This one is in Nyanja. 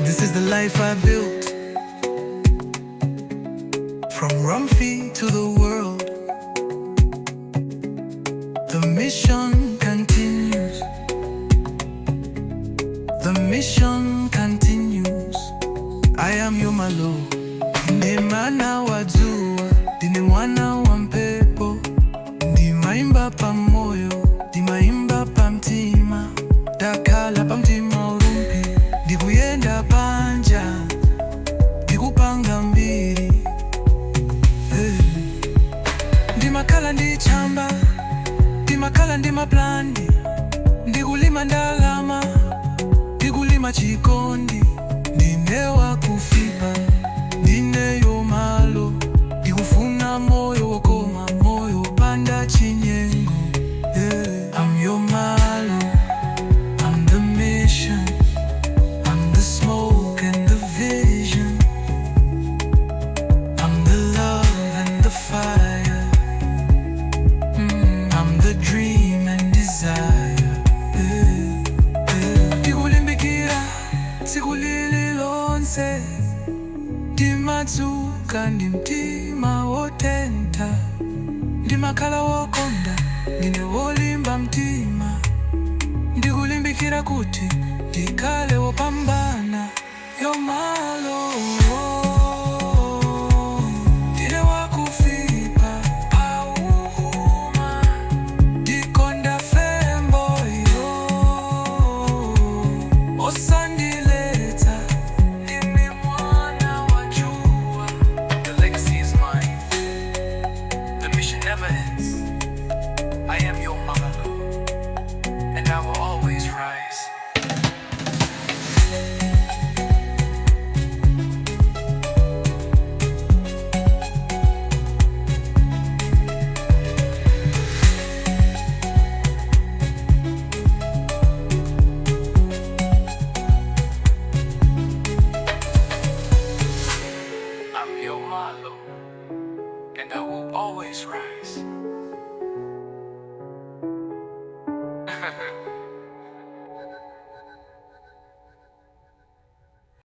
This is the life I built. From Rumphi to the world, the mission continues. The mission continues. I am Yomalo, mwana wa dzuwa, mwana wa mphepo. Ndimaimba pa moyo, Ndimaimba pa mtima. Ndakhala pa mtima Rumphi, Ndikuyenda panja, ndikupanga mbiri. Ndimakhala ndi chamba, Ndimakhala ndi maplani. Ndikulima ndalama, Ndikulima chikondi. Ndine wakufipa, Ndine Yomalo. Ndikufuna moyo, wokoma, moyo, wopanda chinyengo. I'm Yomalo, I'm the mission, I'm the smoke and the vision, I'm the love and the fire, I'm the dream and desire. Ndikulimbikira, tsiku lililonse. Ndimadzuka ndi mtima wotentha. Ndimakhala wokonda, ndine wolimba mtima. Ndikulimbikira kuti ndikhale wopambana. Yomalo, ndine wakufipa, ndikonda fembo yo. Osandiletsa, ndimi mwana wa dzuwa. The legacy is mine. The mission never ends. I am Yomalo, and I will always rise. I'm Yomalo, and I will always rise.